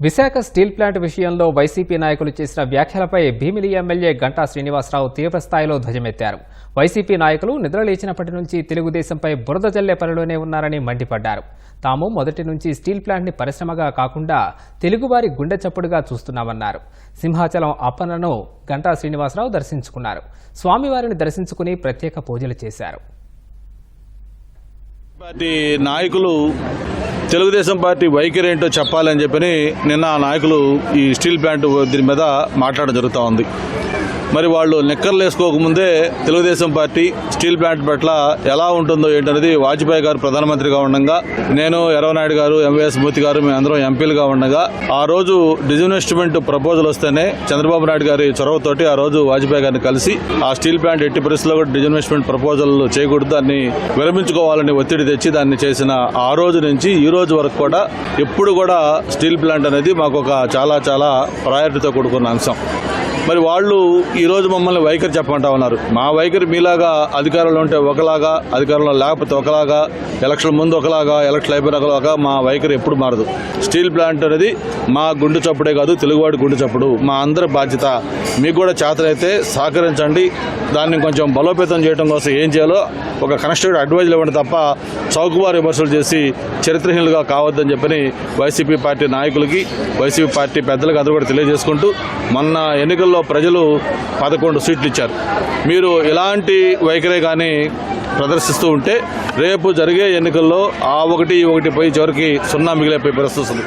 Visakha steel plant విషయంలో YCP నాయకులు చేసిన వ్యాఖ్యలపై భీమిలి ఎమ్మెల్యే గంటా శ్రీనివాసరావు తీవ్రస్థాయిలో ధ్వజమెత్తారు. వైసీపీ నాయకులు నిద్రలేచినప్పటి నుంచి తెలుగుదేశంపై బురద జల్లే పనిలోనే ఉన్నారని మండిపడ్డారు. తాము మొదటి నుంచి స్టీల్ ప్లాంట్ని పరిశ్రమగా కాకుండా తెలుగువారి గుండె చప్పుడుగా చూస్తున్నామన్నారు. సింహాచలం అప్పన్నను గంటా శ్రీనివాసరావు దర్శించుకున్నారు. స్వామివారిని దర్శించుకుని ప్రత్యేక పూజలు చేశారు. పార్టీ నాయకులు తెలుగుదేశం పార్టీ వైఖరి ఏంటో చెప్పాలని చెప్పని నిన్న ఆ నాయకులు ఈ స్టీల్ ప్లాంట్ దీని మీద మాట్లాడడం జరుగుతూ ఉంది. మరి వాళ్ళు నిక్కర్లు వేసుకోకముందే తెలుగుదేశం పార్టీ స్టీల్ ప్లాంట్ పట్ల ఎలా ఉంటుందో ఏంటనేది వాజ్పేయి గారు ప్రధానమంత్రిగా ఉండగా, నేను ఎర్రవనాయుడు గారు, ఎంవీఎస్ మూర్తి గారు మేమందరం ఎంపీలుగా ఉండగా ఆ రోజు డిజిన్వెస్ట్మెంట్ ప్రపోజల్ వస్తేనే చంద్రబాబు నాయుడు గారి చొరవతోటి ఆ రోజు వాజ్పేయి గారిని కలిసి ఆ స్టీల్ ప్లాంట్ ఎట్టి పరిస్థితుల్లో కూడా డిజిన్వెస్ట్మెంట్ ప్రపోజల్ చేయకూడదు, దాన్ని విరమించుకోవాలని ఒత్తిడి తెచ్చి దాన్ని చేసిన ఆ రోజు నుంచి ఈ రోజు వరకు కూడా ఎప్పుడు కూడా స్టీల్ ప్లాంట్ అనేది మాకు ఒక చాలా చాలా ప్రయారిటీతో కూడుకున్న అంశం. మరి వాళ్ళు ఈరోజు మమ్మల్ని వైఖరి చెప్పమంటా ఉన్నారు. మా వైఖరి మీలాగా అధికారంలో ఉంటే ఒకలాగా, అధికారంలో లేకపోతే ఒకలాగా, ఎలక్షన్ ముందు ఒకలాగా, ఎలక్షన్ అయిపోయిన ఒకలాగా మా వైఖరి ఎప్పుడు మారదు. స్టీల్ ప్లాంట్ అనేది మా గుండె చప్పుడే కాదు, తెలుగువాడి గుండె చప్పుడు. మా అందరి బాధ్యత. మీకు కూడా చేతనైతే సహకరించండి. దాన్ని కొంచెం బలోపేతం చేయడం కోసం ఏం చేయాలో ఒక కన్స్ట్రక్టివ్ అడ్వైజులు ఇవ్వండి తప్ప చౌకబారు విమర్శలు చేసి చరిత్రహీనులుగా కావద్దని చెప్పని వైసీపీ పార్టీ నాయకులకి, వైసీపీ పార్టీ పెద్దలకు అందరూ కూడా తెలియజేసుకుంటూ, మొన్న ఎన్నికల్లో ప్రజలు 11 సీట్లు ఇచ్చారు. మీరు ఇలాంటి వైఖరే కానీ ప్రదర్శిస్తూ ఉంటే రేపు జరిగే ఎన్నికల్లో ఆ ఒకటి పోయి చివరికి 0 మిగిలిపోయే పరిస్థితి వస్తుంది.